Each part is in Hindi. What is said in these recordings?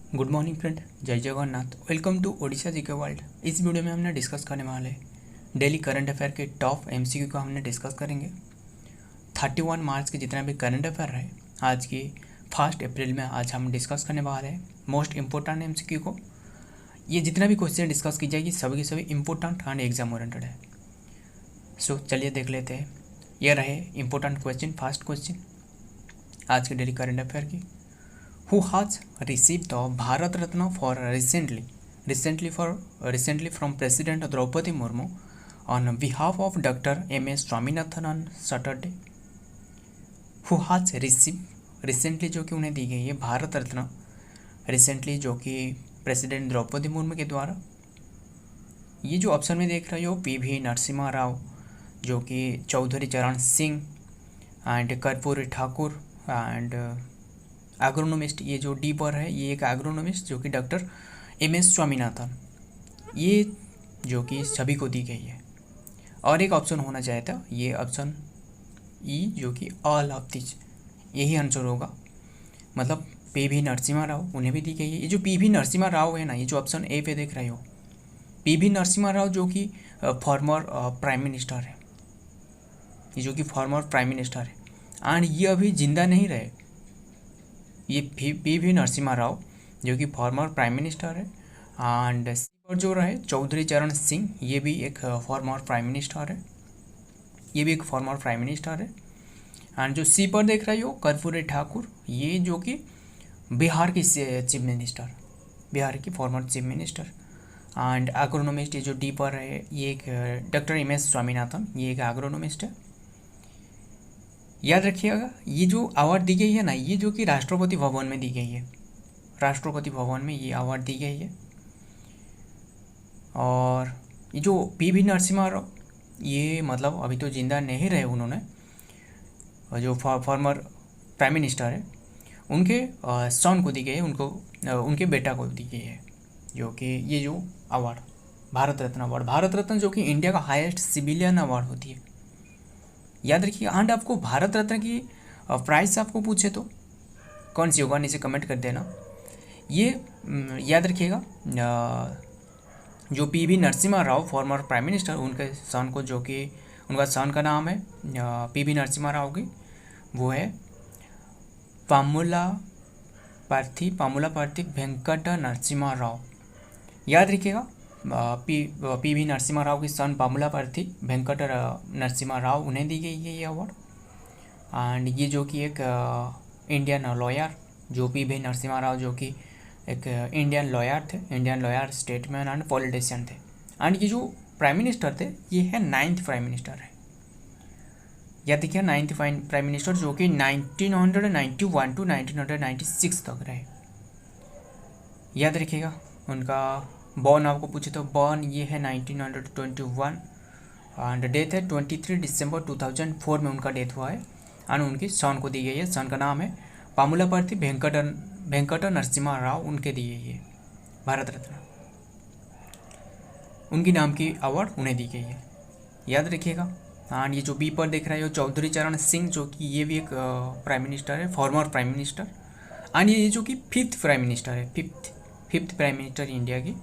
गुड मॉर्निंग फ्रेंड, जय Jagannath. Welcome to Odisha GK world. इस वीडियो में हमने डिस्कस करने वाले डेली करंट अफेयर के टॉप एमसीक्यू को हमने डिस्कस करेंगे। 31 मार्च के जितना भी करंट अफेयर रहे आज की 1 अप्रैल में आज हम डिस्कस करने वाले हैं मोस्ट इम्पोर्टेंट एमसीक्यू को। ये जितना भी क्वेश्चन डिस्कस की जाएगी सभी के सभी इम्पोर्टेंट एंड एग्जाम ओरिएंटेड है। सो चलिए देख लेते हैं। यह रहे इम्पोर्टेंट क्वेश्चन। फर्स्ट क्वेश्चन आज के डेली करंट अफेयर की, who has received the Bharat Ratna for recently from President Draupadi Murmu on behalf of Dr. M.S. Swaminathan on Saturday. Who has received recently जो कि उन्हें दी गई है भारत रत्न रिसेंटली जो कि प्रेसिडेंट द्रौपदी मुर्मू के द्वारा। ये जो ऑप्शन में देख रहे हो पी.वी. नरसिम्हा राव जो कि चौधरी चरण सिंह एंड कर्पूरी ठाकुर एंड एग्रोनोमिस्ट, ये जो डी पर है ये एक एग्रोनोमिस्ट जो कि डॉक्टर एम.एस. स्वामीनाथन, ये जो कि सभी को दी गई है। और एक ऑप्शन होना चाहिए था, ये ऑप्शन ई जो कि ऑल ऑफ दिस, यही आंसर होगा। मतलब पी.वी. नरसिम्हा राव उन्हें भी दी गई है। ये जो पी.वी. नरसिम्हा राव है ना, ये जो ऑप्शन ए पे देख रहे हो पी.वी. नरसिम्हा राव जो कि फॉर्मर प्राइम मिनिस्टर है, ये जो कि फॉर्मर प्राइम मिनिस्टर है एंड ये अभी जिंदा नहीं रहे। ये पी.वी. नरसिम्हा राव जो कि फॉर्मर प्राइम मिनिस्टर है एंड सी पर जो रहे चौधरी चरण सिंह, ये भी एक फॉर्मर प्राइम मिनिस्टर है, ये भी एक फॉर्मर प्राइम मिनिस्टर है। एंड जो सी पर देख रहे हो कर्पूरी ठाकुर, ये जो कि बिहार की चीफ मिनिस्टर, बिहार की फॉर्मर चीफ मिनिस्टर। एंड एग्रोनोमिस्ट ये जो डी पर है ये एक डॉक्टर एम.एस. स्वामीनाथन, ये एक एग्रोनोमिस्ट है। याद रखिएगा ये जो अवार्ड दी गई है ना, ये जो कि राष्ट्रपति भवन में दी गई है, राष्ट्रपति भवन में ये अवार्ड दी गई है। और ये जो पी.वी. नरसिम्हा राव, ये मतलब अभी तो जिंदा नहीं रहे उन्होंने, जो फॉर्मर प्राइम मिनिस्टर है उनके सन को दी गई है, उनके बेटा को दी गई है जो कि ये जो अवार्ड भारत रत्न अवार्ड, भारत रत्न जो कि इंडिया का हाईएस्ट सिविलियन अवार्ड होती है। याद रखिए। एंड आपको भारत रत्न की प्राइस आपको पूछे तो कौन सी होगा, नीचे कमेंट कर देना। ये याद रखिएगा, जो P V. Narasimha Rao former prime minister, उनके सन को जो कि उनका सन का नाम है पी.वी. नरसिम्हा राव की, वो है पामुला पार्थी वेंकट नरसिम्हा राव। याद रखिएगा पी.वी. नरसिम्हा राव की सन पामुला पार्थी वेंकट नरसिम्हा राव, उन्हें दी गई है ये अवार्ड। एंड ये जो कि एक इंडियन लॉयर, जो पी.वी. नरसिम्हा राव जो कि एक इंडियन लॉयर थे, Indian lawyer, statesman and politician थे। एंड ये जो प्राइम मिनिस्टर थे ये है 9th प्राइम मिनिस्टर है। याद देखिए 9th प्राइम मिनिस्टर जो कि 1991 टू 1996 तक रहे। याद रखिएगा उनका बॉर्न आपको पूछे तो बॉर्न ये है 1921 एंड डेथ है 23 दिसंबर 2004 में उनका डेथ हुआ है। एंड उनकी सन को दी गई है, सन का नाम है पामुलापार्थी वेंकट नरसिम्हा राव, उनके दी गई है भारत रत्न, उनकी नाम की अवार्ड उन्हें दी गई है। याद रखिएगा। एंड ये जो बी पर देख रहे हो चौधरी चरण सिंह जो कि ये भी एक प्राइम मिनिस्टर है, फॉर्मर प्राइम मिनिस्टर। एंड ये जो कि 5th प्राइम मिनिस्टर है, फिफ्थ प्राइम मिनिस्टर इंडिया की।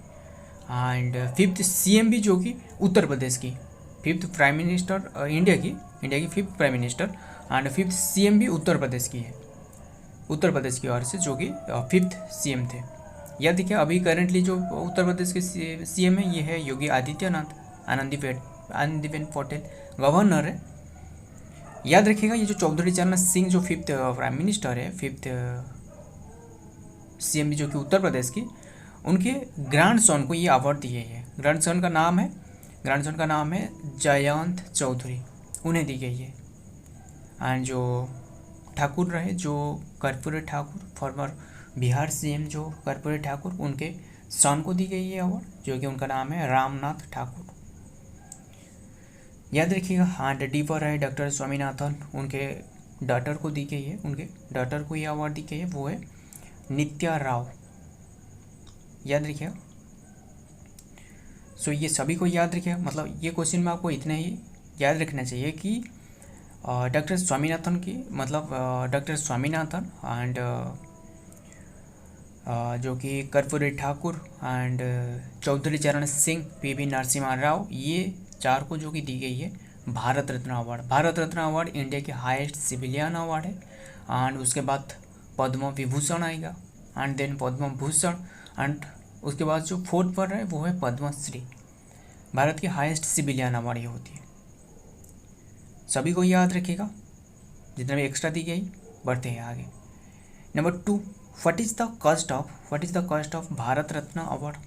एंड 5th सीएम भी जो कि उत्तर प्रदेश की, 5th प्राइम मिनिस्टर इंडिया की 5th prime minister and 5th CM भी उत्तर प्रदेश की है, उत्तर प्रदेश की ओर से जो कि 5th सीएम थे। याद देखिए अभी करेंटली जो उत्तर प्रदेश के सीएम है ये है योगी आदित्यनाथ, आनंदीबेन पटेल गवर्नर है। याद रखिएगा ये जो चौधरी चरण सिंह जो 5th प्राइम मिनिस्टर है, 5th सीएम जो कि उत्तर प्रदेश की, उनके ग्रैंड सन को ये अवार्ड दिए है। ग्रैंड सन का नाम है जयंत चौधरी, उन्हें दी गई है। एंड जो ठाकुर रहे जो कर्पूरी ठाकुर, फॉर्मर बिहार सीएम जो कर्पूरी ठाकुर, उनके सन को दी गई है अवार्ड जो कि उनका नाम है रामनाथ ठाकुर। याद रखिएगा। एंड डी पर है डॉक्टर स्वामीनाथन, उनके डॉटर को दी गई है, उनके डॉटर को ये अवार्ड दी गई है, वो है नित्या राव। याद रखिएगा। सो ये सभी को याद रखिएगा। मतलब ये क्वेश्चन में आपको इतना ही याद रखना चाहिए कि डॉक्टर स्वामीनाथन की, मतलब डॉक्टर स्वामीनाथन एंड जो कि कर्पूरी ठाकुर एंड चौधरी चरण सिंह, पीवी नरसिम्हा राव, ये 4 को जो कि दी गई है Bharat Ratna award. Bharat Ratna award India के हाईएस्ट सिविलियन अवार्ड है। एंड उसके बाद पद्म विभूषण आएगा, and then Padma Bhushan, and उसके बाद जो 4th पर है वो है पद्मश्री। भारत की हाईएस्ट सिविलियन अवार्ड ये होती है। सभी को याद रखिएगा, जितना भी एक्स्ट्रा दी गई। बढ़ते हैं आगे। Number 2, what is the cost of Bharat Ratna award.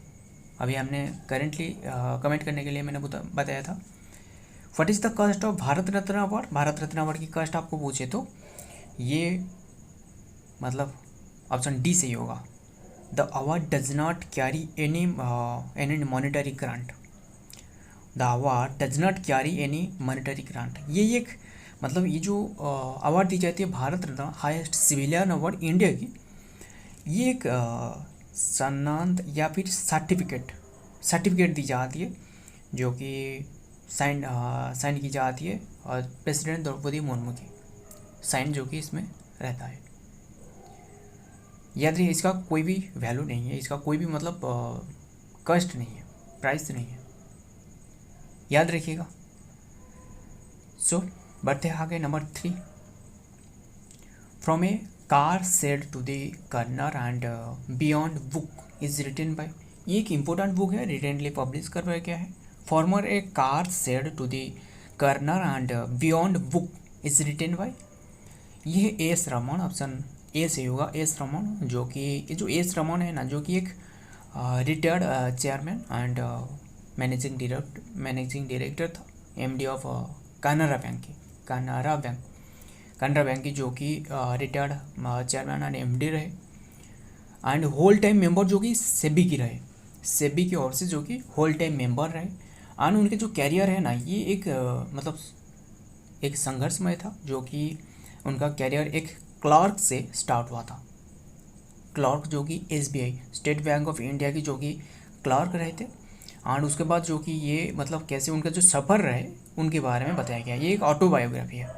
अभी हमने करेंटली कमेंट करने के लिए मैंने बताया था। What is the cost of Bharat Ratna award. Bharat Ratna award की कॉस्ट आपको पूछे तो ये मतलब ऑप्शन डी सही होगा। The award does not carry any monetary grant. The award does not carry any monetary grant. ये एक मतलब ये जो अवार्ड दी जाती है भारत रत्न, हाईएस्ट सिविलियन अवार्ड इंडिया की, ये एक सनद या फिर सर्टिफिकेट दी जाती है, जो कि साइन की जाती है और प्रेसिडेंट द्रौपदी मुर्मू की साइन जो कि इसमें रहता है। याद रखिए, इसका कोई भी वैल्यू नहीं है, इसका कोई भी मतलब कॉस्ट नहीं है, प्राइस नहीं है, याद रखिएगा। सो बढ़ते आगे। Number 3, from a car said to the corner and beyond book is written by. ये एक इम्पोर्टेंट बुक है, रिसेंटली पब्लिश करवाया गया है। Former a car said to the corner and beyond book is written by. ये एस रमन, ऑप्शन ए से होगा, एस रमन। जो कि ये जो एस रमन है ना, जो कि एक retired chairman and managing director था, एमडी ऑफ कानरा बैंक की, जो कि रिटायर्ड चेयरमैन एंड एमडी रहे, एंड होल टाइम मेंबर जो कि सेबी की ओर से जो कि होल टाइम मेंबर रहे। एंड उनके जो कैरियर है ना, ये एक मतलब एक संघर्षमय था, जो कि उनका कैरियर एक क्लर्क से स्टार्ट हुआ था। क्लर्क जो कि SBI, state bank of India की जो कि क्लर्क रहे थे। एंड उसके बाद जो कि ये मतलब कैसे उनका जो सफ़र रहे उनके बारे में बताया गया। ये एक ऑटोबायोग्राफी है।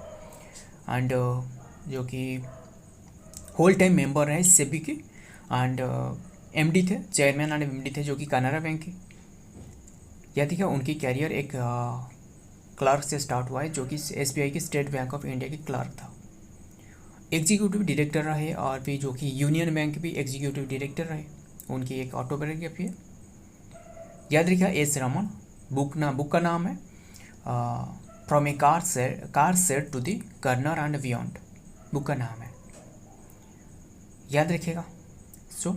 एंड जो कि होल टाइम मेंबर रहे सेबी के, एंड MD थे, चेयरमैन एंड MD थे, जो कि कानारा बैंक के। या देखिए उनकी कैरियर एक क्लर्क से स्टार्ट हुआ है, जो कि SBI की स्टेट बैंक ऑफ इंडिया के क्लर्क था। एग्जीक्यूटिव डायरेक्टर रहे, और भी जो कि यूनियन बैंक भी एग्जीक्यूटिव डायरेक्टर रहे। उनकी एक ऑटोबायोग्राफी है, याद रखिएगा। एस रमन। बुक का नाम है from a car set to the corner and beyond, book का नाम है, याद रखिएगा। सो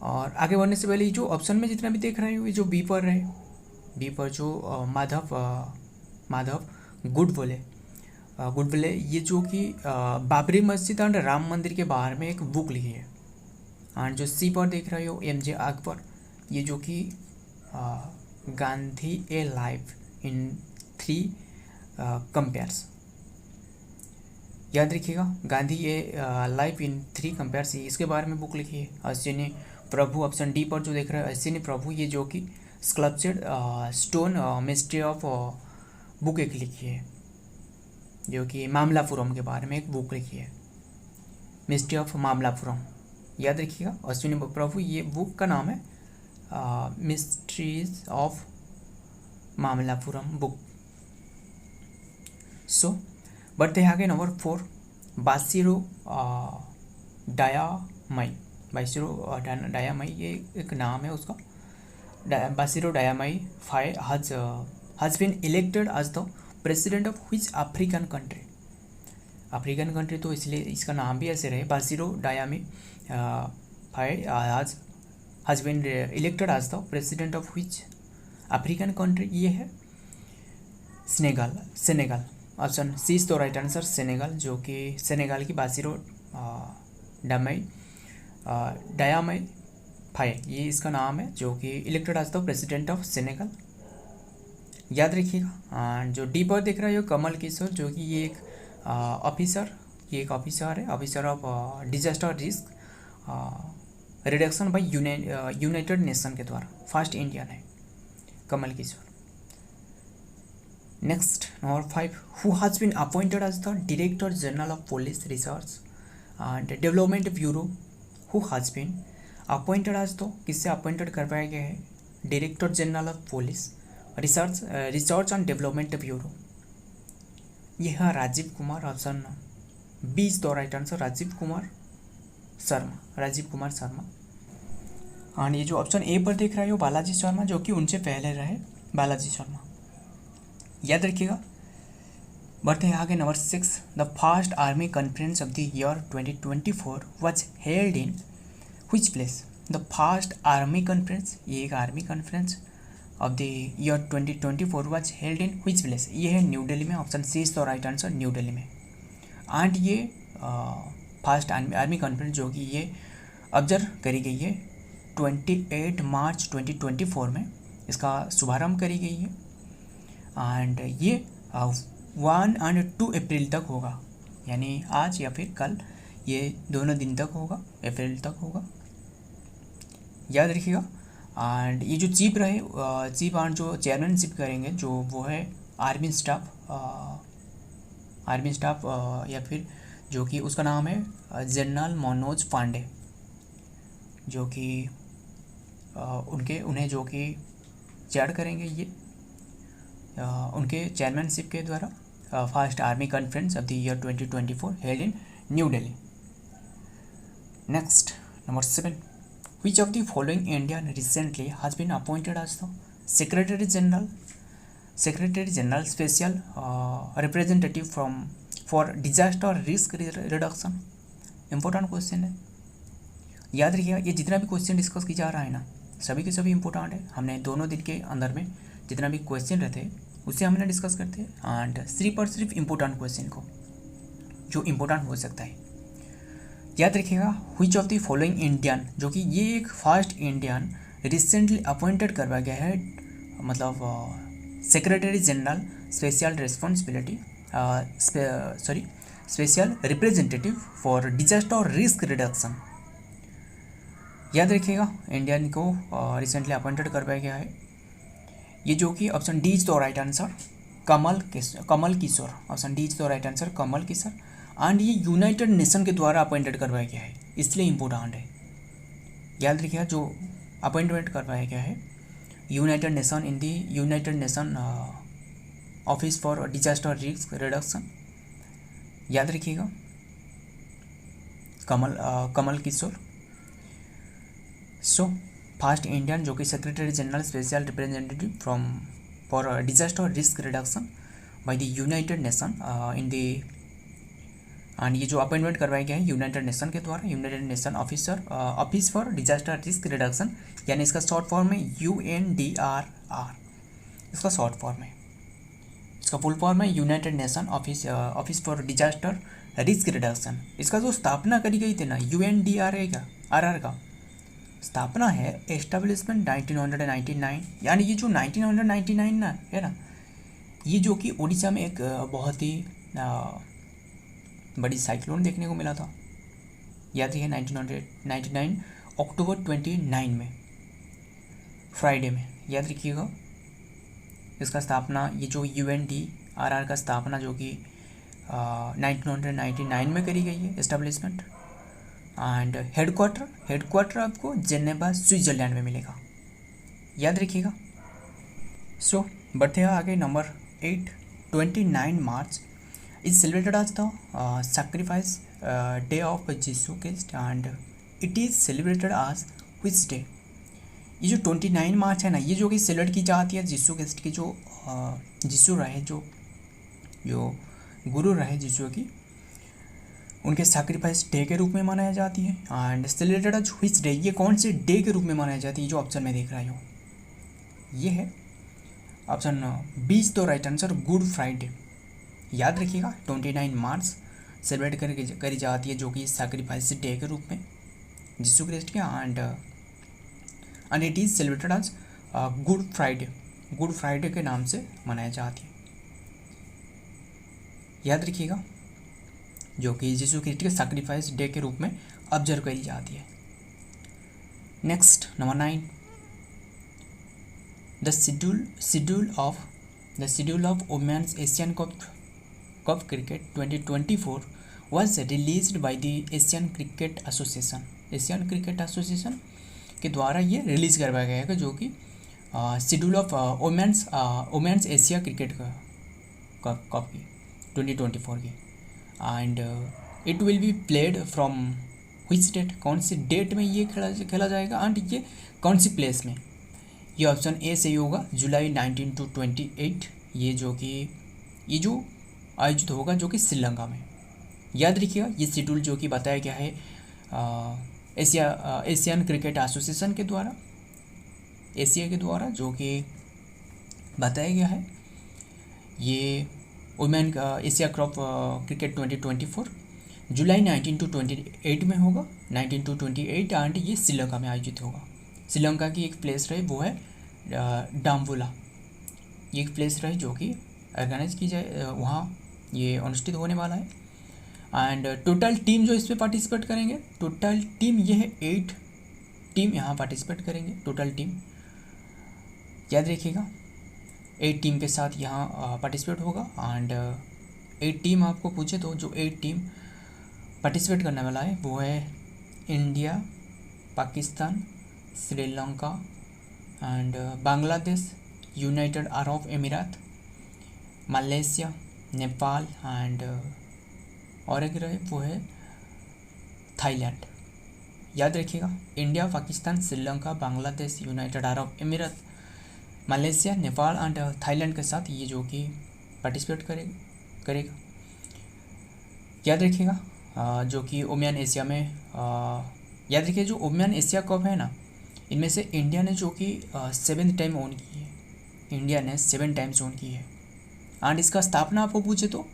और आगे बढ़ने से पहले जो ऑप्शन में जितना भी देख रहे हो, ये जो बी पर रहे, बी पर जो माधव गुडविले, ये जो कि बाबरी मस्जिद एंड राम मंदिर के बारे में एक बुक लिखी है। एंड जो सी पर देख रहे हो, MJ अकबर, ये जो कि गांधी ए लाइफ इन 3 कंपेयर्स, याद रखिएगा। गांधी ए लाइफ इन 3 कंपेयर्स, इसके बारे में बुक लिखी है। अश्विनी प्रभु, ऑप्शन डी पर जो देख रहे हो, अश्विनी प्रभु, ये जो कि sculptured stone mystery of book एक लिखी है, जो कि मामलापुरम के बारे में एक बुक लिखी है, मिस्ट्री ऑफ मामलापुरम, याद रखिएगा। अश्विनी प्रभु, ये बुक का नाम है मिस्ट्रीज ऑफ मामलापुरम बुक। सो बढ़ते हैं आगे। नंबर 4, बासिरो डायामाई, ये एक नाम है उसका। Bassirou Diomaye Faye has been elected as the president of which African country. African country तो इसलिए इसका नाम भी ऐसे रहे, Bassirou Diomaye Faye has been elected as the president of which African country. ये है Senegal. Option C is the right answer, Senegal, जो कि सेनेगल की बासिरो डायामाई फाई, ये इसका नाम है, जो कि elected as the president of Senegal, याद रखिएगा। एंड जो डी पर देख रहे हो, कमल किशोर, जो कि ये एक ऑफिसर है, officer of disaster risk reduction by United nation के द्वारा, फर्स्ट इंडियन है Kamal Kishore. Next number 5, who has been appointed as the director general of police research and development bureau, who has been appointed आज तो किससे अपॉइंटेड करवाया गया है, director general of police research and development bureau, यह है Rajeev Kumar. Option B is the right answer, Rajeev Kumar Sharma. And ये जो ऑप्शन ए पर देख रहे हो बालाजी शर्मा, जो कि उनसे पहले रहे बालाजी शर्मा, याद रखिएगा। बढ़ते हैं आगे number 6। The first army conference of the year 2024 was held in which place. The first army conference, ये एक army conference of the year 2024 was held in which place, ये है न्यू दिल्ली में। Option C is the right answer, New Delhi में। एंड ये फर्स्ट आर्मी कॉन्फ्रेंस जो कि ये ऑब्जर्व करी गई है 28 मार्च 2024 में, इसका शुभारंभ करी गई है। एंड ये 1 और 2 अप्रैल तक होगा, यानी आज या फिर कल, ये दोनों दिन तक होगा, अप्रैल तक होगा, याद रखिएगा। एंड ये जो चीफ एंड जो चेयरमैनशिप करेंगे जो वो है आर्मी स्टाफ या फिर जो कि उसका नाम है जनरल मनोज पांडे, जो कि उन्हें जो कि चेयर करेंगे ये उनके चेयरमैनशिप के द्वारा first army conference of the year 2024 held in New Delhi. Next number 7। Which of the following Indian recently has been appointed as the secretary general special representative for disaster risk reduction. Important question है, याद रखिएगा। ये जितना भी क्वेश्चन डिस्कस किया जा रहा है ना, सभी के सभी इंपॉर्टेंट है। हमने दोनों दिन के अंदर में जितना भी क्वेश्चन रहते हैं उससे हमने डिस्कस करते हैं, एंड सिर्फ और सिर्फ इम्पोर्टेंट क्वेश्चन को जो इम्पोर्टेंट हो सकता है, याद रखिएगा। Which of the following Indian, जो कि ये एक फर्स्ट इंडियन रिसेंटली अपॉइंटेड करवाया गया है, मतलब secretary general special responsibility special representative for disaster risk reduction, याद रखिएगा। इंडियन को रिसेंटली अपॉइंटेड करवाया गया है, ये जो कि option D is the right answer, Kamal Kishore. Option D is the right answer, Kamal Kishore. And ये यूनाइटेड नेशन के द्वारा अपॉइंटेड करवाया गया है, इसलिए इम्पोर्टेंट है, याद रखिएगा। जो अपॉइंटमेंट करवाया गया है United nation office for disaster risk reduction, याद रखिएगा, Kamal Kishore. So first Indian जो कि secretary general special representative for disaster risk reduction by the United nation and ये जो अपॉइंटमेंट करवाया गया है यूनाइटेड नेशन के द्वारा, United nation office for disaster risk reduction, यानी इसका शॉर्ट फॉर्म है UNDRR, इसका शॉर्ट फॉर्म है। इसका फुल फॉर्म है United nation office for disaster risk reduction. इसका जो स्थापना करी गई थी ना UNDRR का स्थापना है एस्टेब्लिशमेंट 1999, यानी ये जो 1999 ना है ना, ये जो कि उड़ीसा में एक बहुत ही बड़ी साइक्लोन देखने को मिला था, याद रखिए 1999 अक्टूबर 29 में, फ्राइडे में, याद रखिएगा। इसका स्थापना, ये जो UNDRR का स्थापना जो कि 1999 में करी गई है एस्टेब्लिशमेंट, एंड हेडक्वार्टर आपको जेनेवा स्विट्जरलैंड में मिलेगा, याद रखिएगा। सो बढ़ते हैं आगे number 8। 29 March is celebrated as the sacrifice day of Jesus Christ and it is celebrated as which day. ये जो 29 मार्च है ना, ये जो कि सेलिब्रेट की जाती है जीसू क्राइस्ट की, जो जीसू रहे, जो गुरु रहे जीसू की, उनके सैक्रिफाइस डे के रूप में मनाया जाती है। And celebrated as which day, ये कौन से डे के रूप में मनाई जाती है, जो ऑप्शन में देख रहा हो ये है option B is the right answer, Good Friday, याद रखिएगा। 29 मार्च सेलिब्रेट करी जाती है जो कि सैक्रिफाइस डे के रूप में जीसू क्राइस्ट के, and it is celebrated as Good Friday के नाम से मनाई जाती है, याद रखिएगा, जो कि जीसू क्राइस्ट के सैक्रिफाइस डे के रूप में ऑब्जर्व करी जाती है। Next number 9। The schedule of women's Asian cup cricket 2024 was released by the Asian Cricket Association। Asian cricket association के द्वारा ये रिलीज़ करवाया गया है, जो कि schedule of women's Asia cricket cup की 2024 की। And it will be played from which date, कौन सी डेट में ये खेला जाएगा एंड ये कौन सी प्लेस में। ये ऑप्शन ए सही होगा, जुलाई 19 to 28, ये जो आयोजित होगा जो कि श्रीलंका में। याद रखिएगा ये शेड्यूल जो कि बताया गया है एशियन क्रिकेट एसोसिएशन के द्वारा, एशिया के द्वारा जो कि बताया गया है। ये women Asia cup cricket 2024 July 19 to 28 में होगा, 19 to 28, एंड ये श्रीलंका में आयोजित होगा। श्रीलंका की एक प्लेस रहे वो है डाम्बुला, ये एक प्लेस रहे जो कि ऑर्गेनाइज की जाए, वहाँ ये अनुष्ठित होने वाला है। एंड टोटल टीम जो इस पर पार्टिसिपेट करेंगे, टोटल टीम ये है 8 टीम यहाँ पार्टिसिपेट करेंगे। टोटल टीम याद रखिएगा 8 टीम के साथ यहाँ पार्टिसिपेट होगा। एंड 8 टीम आपको पूछे तो जो 8 टीम पार्टिसिपेट करने वाला है वो है India, Pakistan, Sri Lanka and Bangladesh, United Arab अमीरात, मलेशिया, नेपाल एंड और एक रहे वो है थाईलैंड। याद रखिएगा India, Pakistan, Sri Lanka, Bangladesh, United Arab अमीरात, मलेशिया, नेपाल एंड थाईलैंड के साथ ये जो कि पार्टिसिपेट करेगा। याद रखिएगा जो कि ओमियान एशिया में याद रखिए जो ओमियान एशिया कप है ना, इनमें से इंडिया ने जो कि 7 टाइम ओन की है, इंडिया ने 7 टाइम्स ओन की है। एंड इसका स्थापना आपको पूछे तो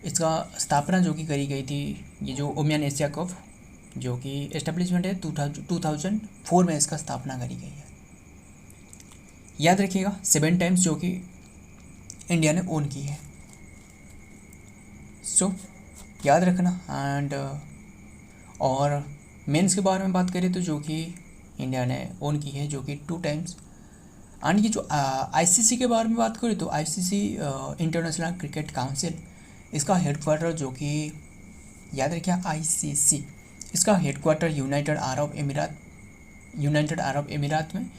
इसका स्थापना जो कि करी गई थी, ये जो ओमियान एशिया कप जो कि एस्टेब्लिशमेंट है 2004 में इसका स्थापना करी गई है। याद रखिएगा 7 टाइम्स जो कि इंडिया ने ओन की है, सो याद रखना। एंड और मेंस के बारे में बात करें तो जो कि इंडिया ने ओन की है जो कि 2 टाइम्स। एंड ये जो आईसीसी के बारे में बात करें तो आईसीसी इंटरनेशनल क्रिकेट काउंसिल, इसका हेडक्वार्टर जो कि याद रखिए आईसीसी, इसका हेडक्वार्टर यूनाइटेड अरब अमीरात में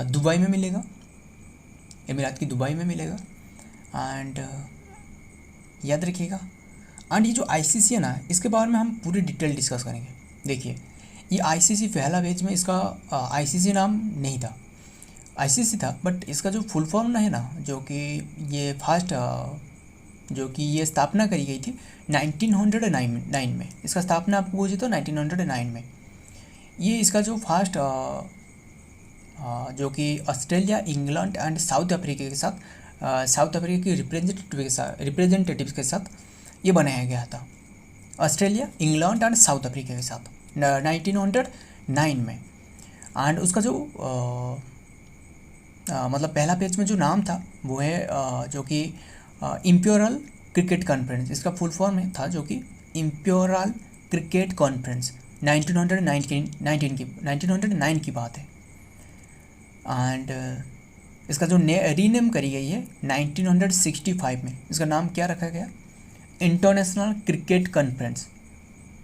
दुबई में मिलेगा, अमीरात की दुबई में मिलेगा। एंड याद रखिएगा एंड ये जो आईसीसी है ना, इसके बारे में हम पूरी डिटेल डिस्कस करेंगे। देखिए ये आईसीसी पहला बैच में इसका आईसीसी नाम नहीं था, आईसीसी था, बट इसका जो फुल फॉर्म है ना, जो कि ये फर्स्ट जो कि ये स्थापना करी गई थी 1909 में, इसका स्थापना आपको पूछे तो 1909 में। ये इसका जो फर्स्ट जो कि Australia, England and south Africa के साथ साउथ अफ्रीका की रिप्रेजेंटेटिव्स के साथ ये बनाया गया था, Australia, England and south Africa के साथ 1909 में। एंड उसका जो मतलब पहला पेज में जो नाम था वो है जो कि इम्पेरियल क्रिकेट कॉन्फ्रेंस, इसका फुल फॉर्म में था जो कि इम्पेरियल क्रिकेट कॉन्फ्रेंस 1909 की बात है। एंड इसका जो रीनेम करी गई है 1965 में, इसका नाम क्या रखा गया, इंटरनेशनल क्रिकेट कॉन्फ्रेंस।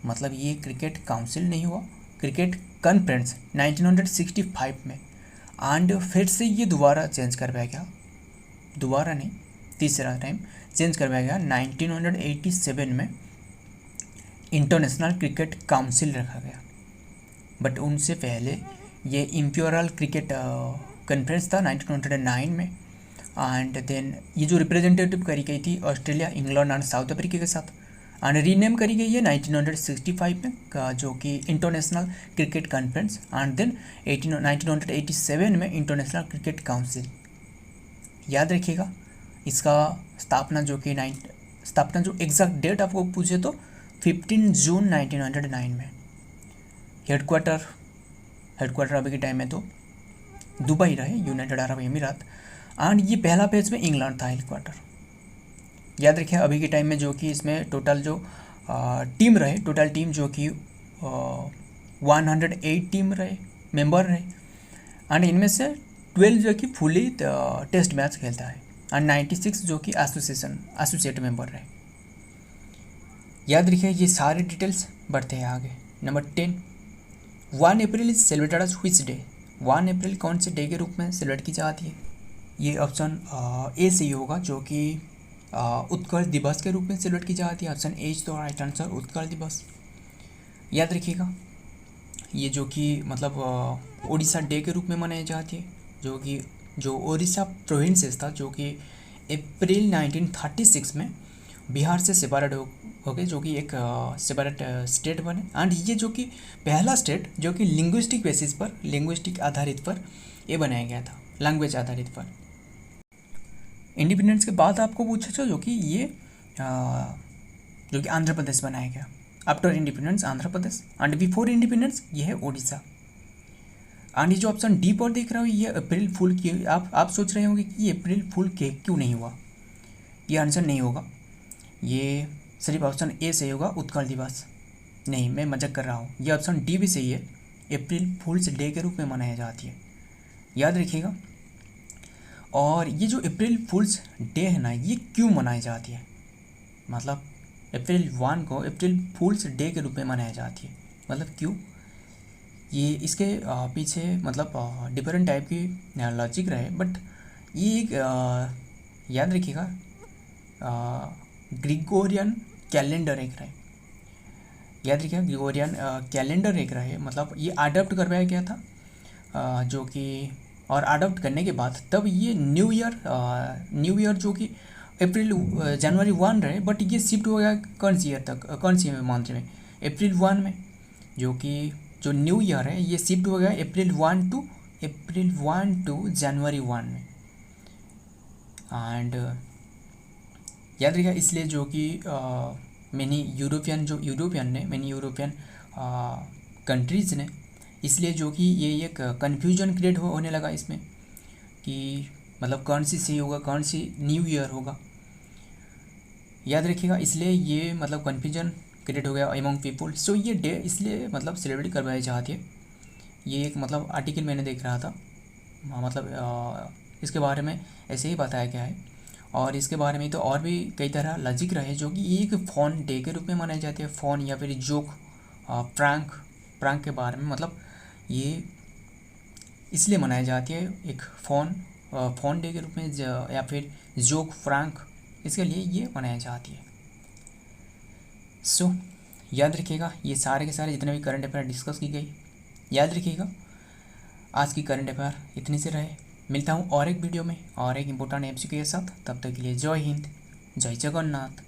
मतलब ये क्रिकेट काउंसिल नहीं हुआ, क्रिकेट कॉन्फ्रेंस 1965 में। एंड फिर से ये दोबारा चेंज करवाया गया, दोबारा नहीं तीसरा टाइम चेंज करवाया गया 1987 में, इंटरनेशनल क्रिकेट काउंसिल रखा गया। बट उनसे पहले ये इम्पेरियल क्रिकेट कॉन्फ्रेंस था 1909 में। एंड देन ये जो रिप्रेजेंटेटिव करी गई थी Australia, England and south Africa के साथ, एंड रीनेम करी गई है 1965 में जो कि international cricket conference. And then 1987 में इंटरनेशनल क्रिकेट काउंसिल। याद रखिएगा इसका स्थापना जो एग्जैक्ट डेट आपको पूछे तो 15 जून 1909 में। हेडक्वार्टर अभी के टाइम में तो दुबई रहे, यूनाइटेड अरब अमीरात। एंड ये पहला पेज में इंग्लैंड था हेडक्वार्टर। याद रखिए अभी के टाइम में जो कि इसमें टोटल जो टीम रहे, टोटल टीम जो कि 108 टीम रहे, मेंबर रहे। एंड इनमें से 12 जो कि फुली टेस्ट मैच खेलता है एंड 96 जो कि एसोसिएट मेंबर रहे। याद रखिए ये सारे डिटेल्स बढ़ते हैं आगे। Number 10 1 April is celebrated as which day? 1 अप्रैल कौन से डे के रूप में सेलिब्रेट की जाती है? ये ऑप्शन ए सही होगा, जो कि उत्कर्ष दिवस के रूप में सेलिब्रेट की जाती है। Option a is the right answer, Utkarsh Diwas. याद रखिएगा, ये जो कि मतलब उड़ीसा डे के रूप में मनाई जाती है, जो उड़ीसा प्रोविंसेस था, जो कि अप्रैल 1936 में बिहार से सेपरेट हो गए, जो कि एक सेपरेट स्टेट बने। एंड ये जो कि पहला स्टेट जो कि लिंग्विस्टिक बेसिस पर, लिंग्विस्टिक आधारित पर ये बनाया गया था, लैंग्वेज आधारित पर। इंडिपेंडेंस के बाद आपको पूछा था जो कि ये जो कि आंध्र प्रदेश बनाया गया। After independence Andhra Pradesh, and before independence ये है उड़ीसा। एंड ये जो ऑप्शन डी पर देख रहे हो, ये अप्रैल फूल की, आप सोच रहे होंगे कि ये अप्रैल फूल के क्यों नहीं हुआ? ये आंसर नहीं होगा, ये सिर्फ ऑप्शन ए सही होगा, उत्कल दिवस। नहीं, मैं मजाक कर रहा हूँ, ये ऑप्शन डी भी सही है, अप्रैल फूल्स डे के रूप में मनाया जाती है। याद रखिएगा। और ये जो अप्रैल फूल्स डे है ना, ये क्यों मनाई जाती है? मतलब अप्रैल 1 को अप्रैल फूल्स डे के रूप में मनाई जाती है, मतलब क्यों? ये इसके पीछे मतलब डिफरेंट टाइप की लॉजिक रहे, बट ये एक याद रखिएगा, ग्रिगोरियन कैलेंडर एक रहे। याद रखिएगा, ग्रिगोरियन कैलेंडर एक रहे, मतलब ये अडॉप्ट करवाया गया था, जो कि और अडॉप्ट करने के बाद तब ये न्यू ईयर जो कि अप्रैल जनवरी 1 रहे, बट ये शिफ्ट हो गया कौन सी ईयर तक, कौन सी मंथ में? अप्रैल 1 में, जो कि जो न्यू ईयर है ये शिफ्ट हो गया अप्रैल 1 टू जनवरी 1 में। एंड याद रखिएगा, इसलिए जो कि मैनी यूरोपियन कंट्रीज़ ने, इसलिए जो कि ये एक कन्फ्यूजन क्रिएट होने लगा इसमें कि मतलब कौन सी सही होगा, कौन सी न्यू ईयर होगा। याद रखिएगा, इसलिए ये मतलब कन्फ्यूजन क्रिएट हो गया अमंग पीपल। सो ये डे इसलिए मतलब सेलिब्रेट करवाई जाती है। ये एक मतलब आर्टिकल मैंने देख रहा था, मतलब इसके बारे में ऐसे ही बताया गया है। और इसके बारे में तो और भी कई तरह लॉजिक रहे, जो कि एक फ़ोन डे के रूप में मनाई जाती है। फ़ोन या फिर जोक, प्रैंक के बारे में, मतलब ये इसलिए मनाई जाती है एक फ़ोन डे के रूप में, या फिर जोक प्रैंक, इसके लिए ये मनाई जाती है। सो याद रखिएगा, ये सारे के सारे जितने भी करंट अफेयर डिस्कस की गई, याद रखिएगा आज की करंट अफेयर इतने से रहे। मिलता हूँ और एक वीडियो में और एक इम्पोर्टेंट एमसीक्यू के साथ। तब तक के लिए जय हिंद, जय जगन्नाथ।